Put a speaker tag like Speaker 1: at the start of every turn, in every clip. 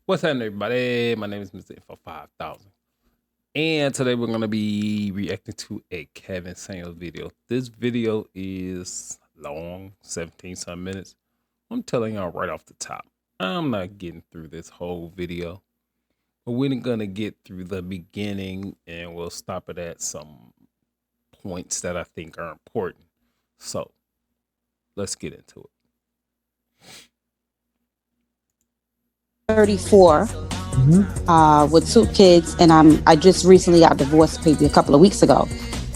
Speaker 1: What's happening, everybody? My name is Mr. Info 5000. And today we're going to be reacting to a Kevin Samuels video. This video is long, 17 some minutes. I'm telling y'all right off the top, I'm not getting through this whole video. But we're going to get through the beginning and we'll stop it at some points that I think are important. So let's get into it.
Speaker 2: 34 with two kids, and I just recently got divorced maybe a couple of weeks ago.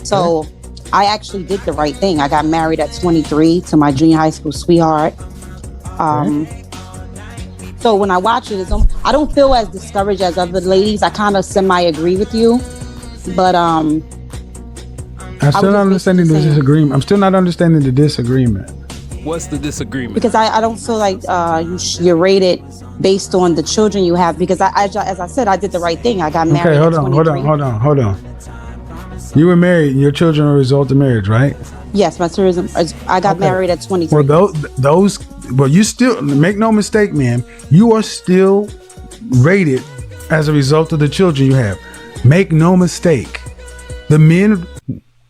Speaker 2: So I actually did the right thing. I got married at 23 to my junior high school sweetheart. So when I watch it, I don't feel as discouraged as other ladies. I kind of semi agree with you, but
Speaker 3: I'm still not understanding the disagreement. I'm still not understanding the disagreement.
Speaker 1: What's the disagreement?
Speaker 2: Because I don't feel like you're rated based on the children you have. Because as I said, I did the right thing. I got married.
Speaker 3: Okay, hold on. You were married, and your children are a result of marriage, right?
Speaker 2: Yes, I got married at 23.
Speaker 3: Well, you still, make no mistake, man, you are still rated as a result of the children you have. Make no mistake. The men,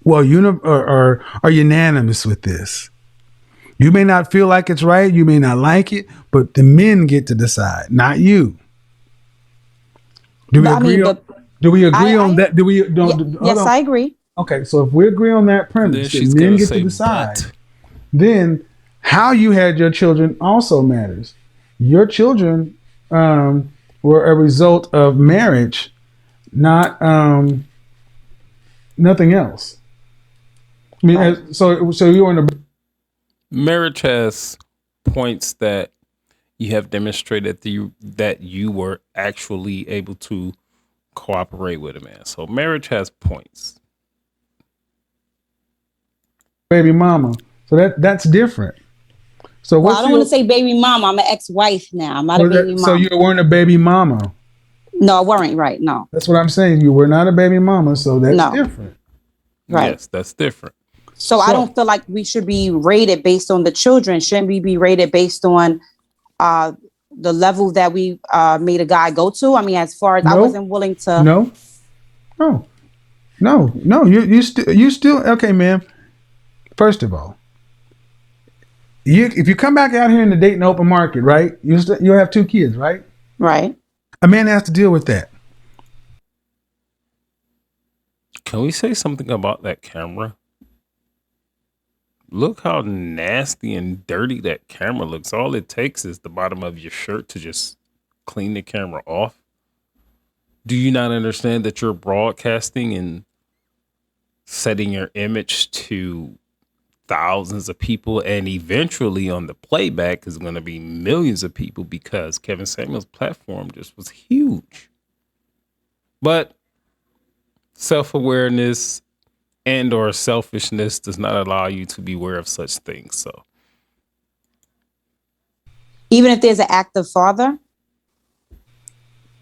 Speaker 3: are unanimous with this. You may not feel like it's right, you may not like it, but the men get to decide, not you. Do we agree on that?
Speaker 2: Yes, I agree.
Speaker 3: Okay, so if we agree on that premise, that men get to decide, then how you had your children also matters. Your children were a result of marriage, not nothing else. I mean, so you were in a
Speaker 1: marriage has points that you have demonstrated that you were actually able to cooperate with a man. So marriage has points.
Speaker 3: Baby mama. So that's different. So
Speaker 2: I don't want to say baby mama. I'm an ex-wife now. I'm not a baby mama.
Speaker 3: So you weren't a baby mama.
Speaker 2: No, I weren't. Right? No.
Speaker 3: That's what I'm saying. You were not a baby mama. So that's different.
Speaker 2: Right.
Speaker 1: Yes, that's different.
Speaker 2: So I don't feel like we should be rated based on the children. Shouldn't we be rated based on the level that we made a guy go to? I mean, as far as I wasn't willing to.
Speaker 3: No. You still okay, ma'am. First of all, if you come back out here in the Dayton open market, right? You'll have two kids, right?
Speaker 2: Right.
Speaker 3: A man has to deal with that.
Speaker 1: Can we say something about that camera? Look how nasty and dirty that camera looks. All it takes is the bottom of your shirt to just clean the camera off. Do you not understand that you're broadcasting and setting your image to thousands of people, and eventually on the playback is going to be millions of people, because Kevin Samuels' platform just was huge. But self-awareness and or selfishness does not allow you to be aware of such things. So
Speaker 2: even if there's an active father?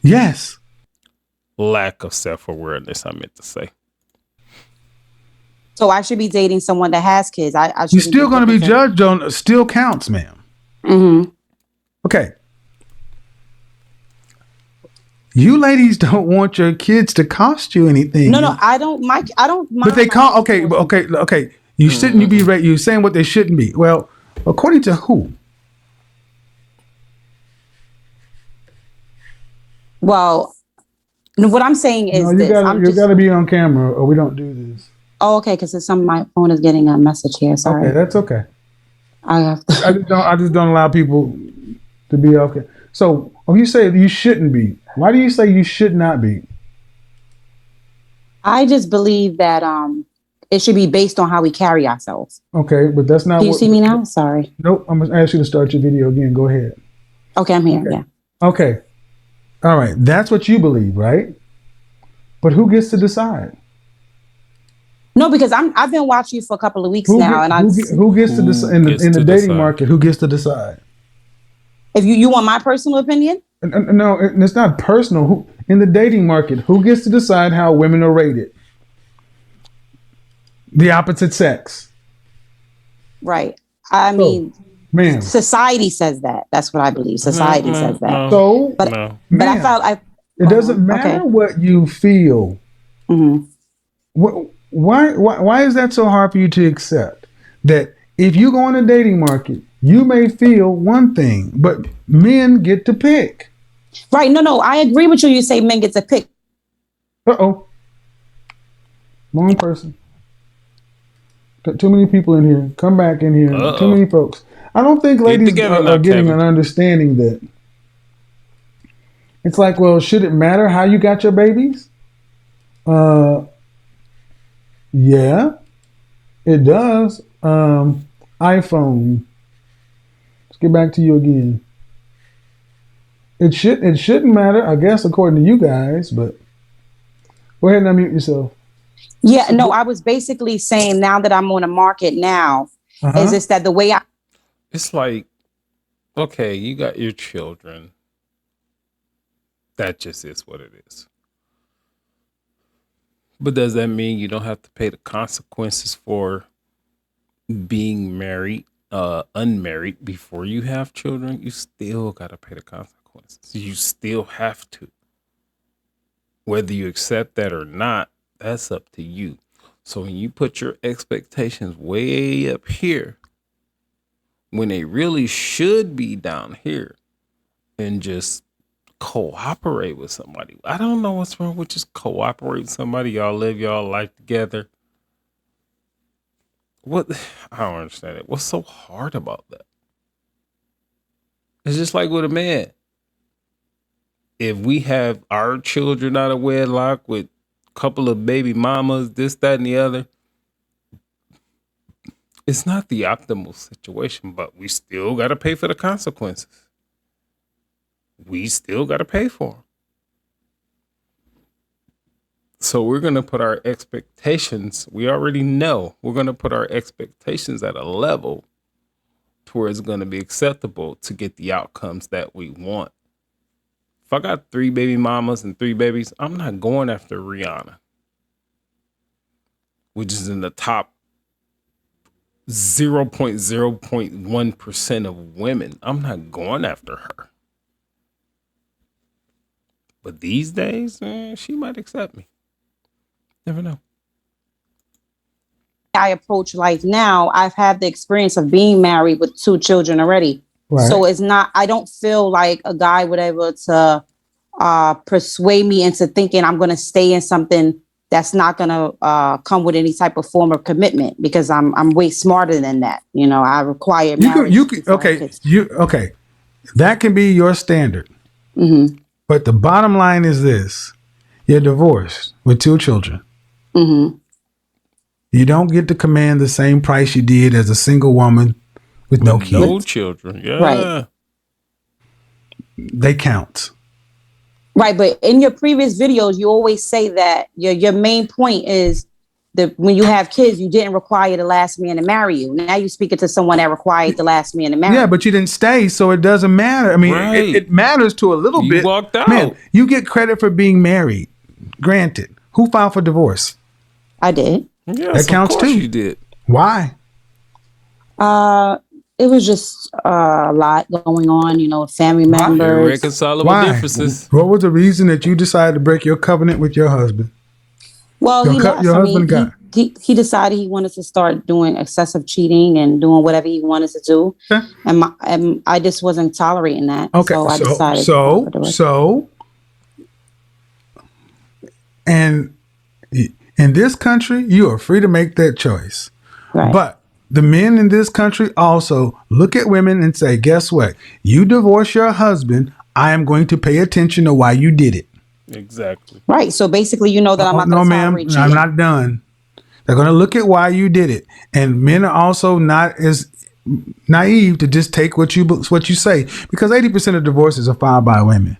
Speaker 3: Yes.
Speaker 1: Lack of self-awareness, I meant to say.
Speaker 2: So I should be dating someone that has kids.
Speaker 3: You're still going to be judged on, still counts, ma'am.
Speaker 2: Mm-hmm.
Speaker 3: Okay. You ladies don't want your kids to cost you anything.
Speaker 2: No, I don't. I don't mind.
Speaker 3: But they call. Okay. You shouldn't be right. You're saying what they shouldn't be. Well, according to who?
Speaker 2: Well, what I'm saying is
Speaker 3: you got to be on camera, or we don't do this.
Speaker 2: Oh, okay. Because my phone is getting a message here. Sorry.
Speaker 3: Okay, that's okay.
Speaker 2: I have to.
Speaker 3: I just don't allow people to be okay. So, you say you shouldn't be. Why do you say you should not be?
Speaker 2: I just believe that it should be based on how we carry ourselves.
Speaker 3: Okay, but that's not.
Speaker 2: Do you see me now? Sorry.
Speaker 3: Nope. I'm gonna ask you to start your video again. Go ahead.
Speaker 2: Okay, I'm here.
Speaker 3: Okay.
Speaker 2: Yeah.
Speaker 3: Okay. All right. That's what you believe, right? But who gets to decide?
Speaker 2: No, because I've been watching you for a couple of weeks now, and
Speaker 3: who gets to decide in the dating market? Who gets to decide?
Speaker 2: If you want my personal opinion?
Speaker 3: No, it's not personal. Who in the dating market? Who gets to decide how women are rated? The opposite sex.
Speaker 2: Right. I mean,
Speaker 3: Ma'am.
Speaker 2: Society says that. That's what I believe. Society says that.
Speaker 3: So,
Speaker 2: but I felt
Speaker 3: it doesn't matter what you feel.
Speaker 2: Mm-hmm.
Speaker 3: Why is that so hard for you to accept? That if you go in the dating market, you may feel one thing, but men get to pick.
Speaker 2: Right. No, I agree with you. You say men get to pick.
Speaker 3: Uh-oh. Wrong person. Too many people in here. Come back in here. Too many folks. I don't think ladies are getting an understanding that it's like, well, should it matter how you got your babies? Yeah, it does. iPhone. Let's get back to you again. It shouldn't matter, I guess, according to you guys, but go ahead and unmute yourself.
Speaker 2: Yeah, no, I was basically saying now that I'm on the market now, is this that the way
Speaker 1: it's like, okay, you got your children. That just is what it is. But does that mean you don't have to pay the consequences for being married, unmarried before you have children? You still got to pay the consequences. You still have to. Whether you accept that or not, that's up to you. So when you put your expectations way up here, when they really should be down here, and just cooperate with somebody. I don't know what's wrong with just cooperate with somebody. Y'all live y'all life together. What? I don't understand it. What's so hard about that? It's just like with a man. If we have our children out of wedlock with a couple of baby mamas, this, that, and the other, it's not the optimal situation, but we still got to pay for the consequences. We still got to pay for them. So we're going to put our expectations, we already know, we're going to put our expectations at a level to where it's going to be acceptable to get the outcomes that we want. If I got 3 baby mamas and 3 babies, I'm not going after Rihanna, which is in the top 0.0.1% of women. I'm not going after her. But these days, she might accept me. Never know.
Speaker 2: I approach life now, I've had the experience of being married with 2 children already. Right. So it's not, I don't feel like a guy would able to persuade me into thinking I'm going to stay in something that's not going to come with any type of form of commitment, because I'm way smarter than that. You know, I require marriage.
Speaker 3: Okay. That can be your standard.
Speaker 2: Mm-hmm.
Speaker 3: But the bottom line is this. You're divorced with 2 children.
Speaker 2: Mm-hmm.
Speaker 3: You don't get to command the same price you did as a single woman with no kids.
Speaker 1: No children. Yeah.
Speaker 2: Right.
Speaker 3: They count.
Speaker 2: Right. But in your previous videos, you always say that your main point is that when you have kids, you didn't require the last man to marry you. Now you're speaking to someone that required the last man to marry you.
Speaker 3: Yeah, but you didn't stay, so it doesn't matter. I mean, right. it matters to a little bit.
Speaker 1: You walked out.
Speaker 3: Man, you get credit for being married. Granted. Who filed for divorce?
Speaker 2: I did.
Speaker 1: Yes,
Speaker 3: that counts too.
Speaker 1: You did.
Speaker 3: Why?
Speaker 2: It was just a lot going on, you know, family members.
Speaker 1: Irreconcilable differences.
Speaker 3: What was the reason that you decided to break your covenant with your husband?
Speaker 2: Well, he decided he wanted to start doing excessive cheating and doing whatever he wanted to do. Okay. And I just wasn't tolerating that.
Speaker 3: Okay.
Speaker 2: So I decided.
Speaker 3: And in this country, you are free to make that choice.
Speaker 2: Right.
Speaker 3: But the men in this country also look at women and say, guess what? You divorce your husband, I am going to pay attention to why you did it.
Speaker 1: Exactly.
Speaker 2: Right. So basically, you know that I'm not going to tolerate cheating.
Speaker 3: I'm not done. They're going to look at why you did it. And men are also not as naive to just take what you say, because 80% of divorces are filed by women.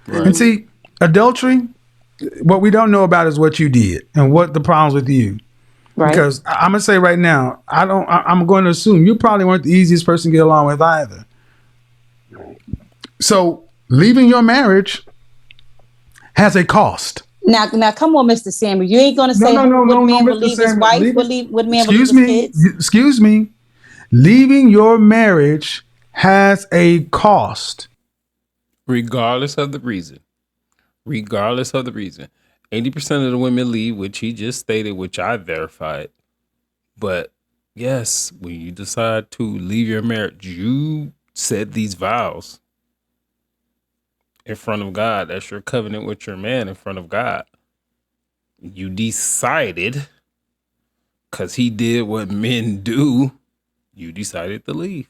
Speaker 3: Right. And see, adultery, what we don't know about is what you did and what the problems with you. Right. Because I'm gonna say right now, I'm going to assume you probably weren't the easiest person to get along with either. So leaving your marriage has a cost.
Speaker 2: Now, come on, Mr. Samuel. You ain't gonna say would man leave his wife? Would man leave his kids?
Speaker 3: Excuse me. Leaving your marriage has a cost.
Speaker 1: Regardless of the reason. 80% of the women leave, which he just stated, which I verified. But yes, when you decide to leave your marriage, you said these vows in front of God. That's your covenant with your man in front of God. You decided, because he did what men do, you decided to leave.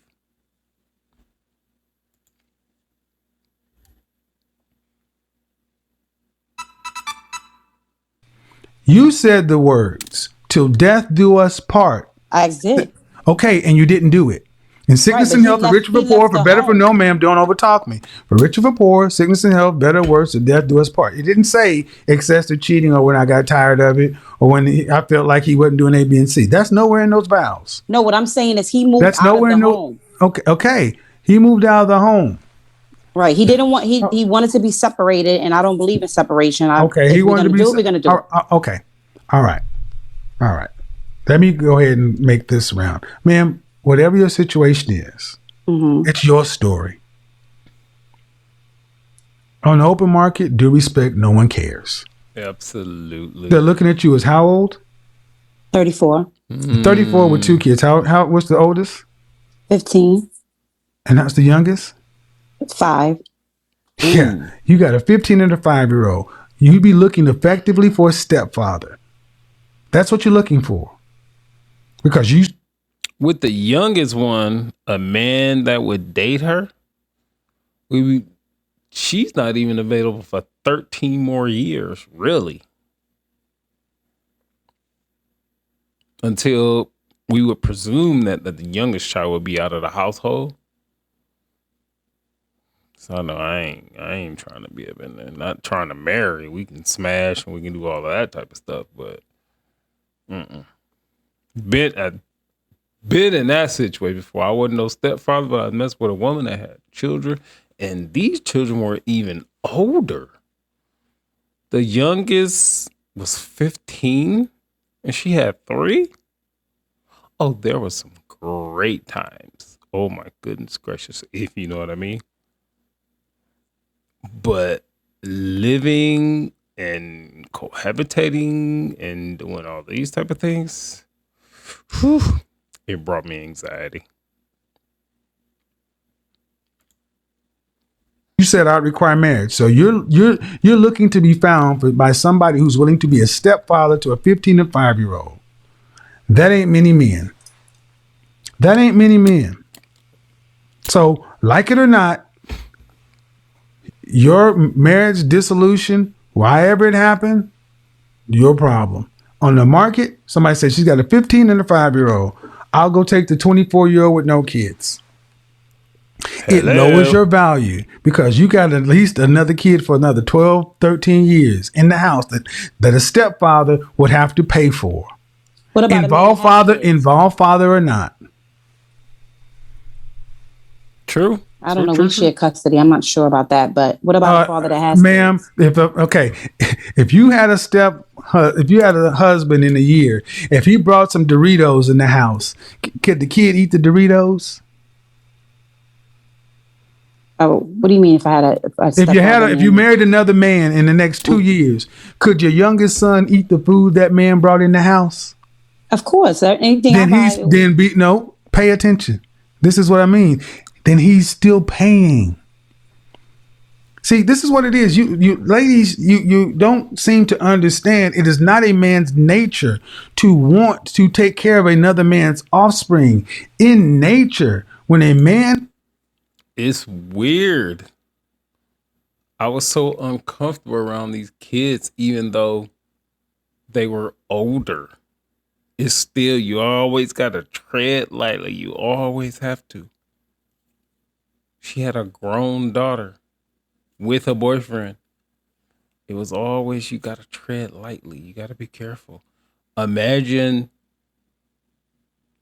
Speaker 3: You said the words, till death do us part.
Speaker 2: I did.
Speaker 3: Okay, and you didn't do it. In sickness and health, for rich or for poor, for better for no, ma'am, don't overtalk me. For rich or for poor, sickness and health, better or worse, till death do us part. It didn't say excessive cheating or when I got tired of it or when I felt like he wasn't doing A, B, and C. That's nowhere in those vows.
Speaker 2: No, what I'm saying is he moved out of the home.
Speaker 3: Okay. He moved out of the home.
Speaker 2: Right. He didn't want, he wanted to be separated, and I don't believe in separation.
Speaker 3: He wanted to be,
Speaker 2: we're going to do it.
Speaker 3: Okay. All right. Let me go ahead and make this round. Ma'am, whatever your situation is, it's your story. On the open market, due respect, no one cares.
Speaker 1: Absolutely.
Speaker 3: They're looking at you as how old?
Speaker 2: 34.
Speaker 3: 34 with 2 kids. How? What's the oldest?
Speaker 2: 15.
Speaker 3: And that's the youngest?
Speaker 2: 5.
Speaker 3: Yeah. You got a 15 and a 5-year-old. You'd be looking effectively for a stepfather. That's what you're looking for. Because you...
Speaker 1: With the youngest one, a man that would date her, she's not even available for 13 more years, really. Until we would presume that the youngest child would be out of the household. So I know I ain't trying to be up in there. Not trying to marry. We can smash and we can do all of that type of stuff, but been in that situation before. I wasn't no stepfather, but I messed with a woman that had children, and these children were even older. The youngest was 15 and she had 3. Oh, there was some great times. Oh my goodness gracious, if you know what I mean. But living and cohabitating and doing all these type of things, it brought me anxiety.
Speaker 3: You said I'd require marriage. So you're looking to be found by somebody who's willing to be a stepfather to a 15 and 5-year-old. That ain't many men. So, like it or not, your marriage dissolution, wherever it happened, your problem. On the market, somebody says she's got a 15 and a 5-year-old. I'll go take the 24-year-old with no kids. It lowers your value because you got at least another kid for another 12, 13 years in the house that a stepfather would have to pay for.
Speaker 2: What about
Speaker 3: involve father or not?
Speaker 1: True.
Speaker 2: I don't know. We share custody. I'm not sure about that, but what about a father that has?
Speaker 3: Ma'am, if you had a husband in a year, if he brought some Doritos in the house, could the kid eat the Doritos?
Speaker 2: Oh, what do you mean? If I had
Speaker 3: if you married another man in the next 2 years, could your youngest son eat the food that man brought in the house?
Speaker 2: Of course. Anything.
Speaker 3: Pay attention. This is what I mean. Then he's still paying. See, this is what it is. You ladies, you don't seem to understand. It is not a man's nature to want to take care of another man's offspring. In nature, when a man...
Speaker 1: It's weird. I was so uncomfortable around these kids, even though they were older. It's still, you always got to tread lightly. You always have to. She had a grown daughter with a boyfriend. It was always, you got to tread lightly. You got to be careful. Imagine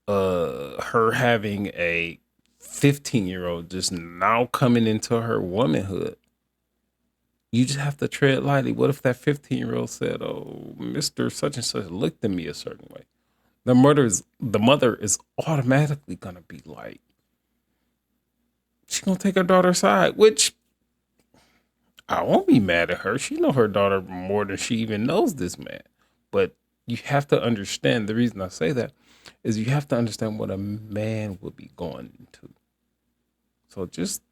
Speaker 1: her having a 15-year-old just now coming into her womanhood. You just have to tread lightly. What if that 15-year-old said, "Oh, Mr. Such and Such looked at me a certain way"? The mother is automatically gonna be like, She gonna take her daughter's side, which I won't be mad at her. She know her daughter more than she even knows this man. But you have to understand, the reason I say that is you have to understand what a man would be going into. So just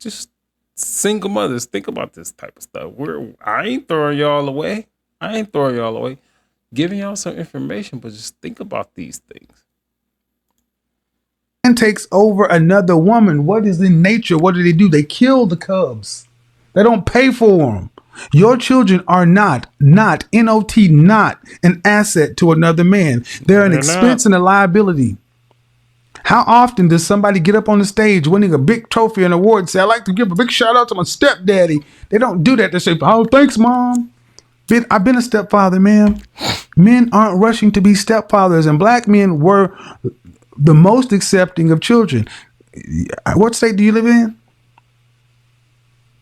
Speaker 1: single mothers, think about this type of stuff. I ain't throwing y'all away. Giving y'all some information, but just think about these things.
Speaker 3: And takes over another woman. What is in nature? What do? They kill the cubs. They don't pay for them. Your children are not N-O-T, not an asset to another man. They're an expense and a liability. How often does somebody get up on the stage winning a big trophy and award and say, I'd like to give a big shout out to my stepdaddy? They don't do that. They say, oh, thanks, Mom. I've been a stepfather, man. Men aren't rushing to be stepfathers, and black men were the most accepting of children. What state do you live in?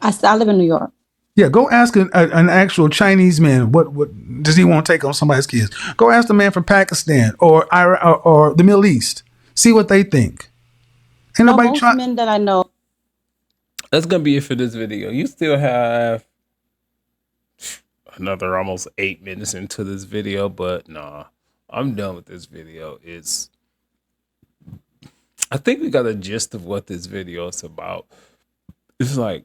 Speaker 2: I live in New York.
Speaker 3: Yeah, go ask an actual Chinese man what does he want to take on somebody's kids. Go ask the man from Pakistan or the Middle East. See what they think.
Speaker 2: And most men that I know.
Speaker 1: That's gonna be it for this video. You still have another almost 8 minutes into this video, but nah, I'm done with this video. I think we got a gist of what this video is about. It's like,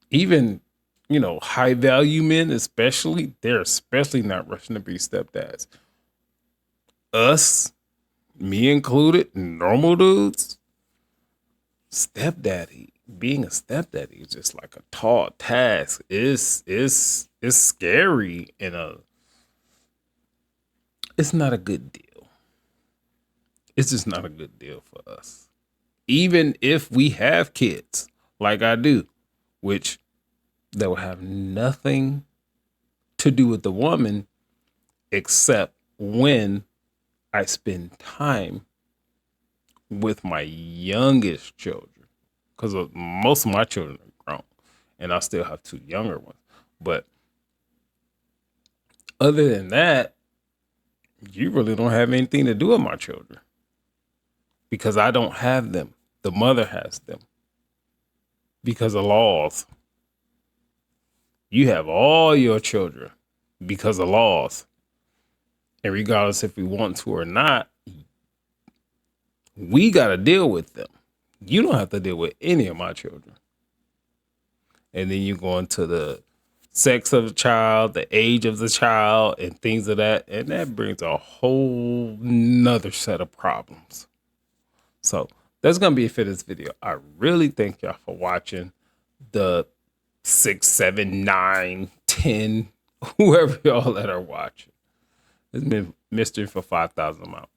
Speaker 1: even, high value men, they're especially not rushing to be stepdads. Us, me included, normal dudes, being a stepdaddy is just like a tall task. It's scary, and it's not a good deal. It's just not a good deal for us. Even if we have kids, like I do, which that will have nothing to do with the woman, except when I spend time with my youngest children, because most of my children are grown, and I still have 2 younger ones. But other than that, you really don't have anything to do with my children, because I don't have them. The mother has them because of laws. You have all your children because of laws. And regardless if we want to or not, we got to deal with them. You don't have to deal with any of my children. And then you go into the sex of the child, the age of the child, and things of that. And that brings a whole nother set of problems. So that's going to be it for this video. I really thank y'all for watching. The 6, 7, 9, 10, whoever y'all that are watching. It's been Mr. for 5,000 I'm out.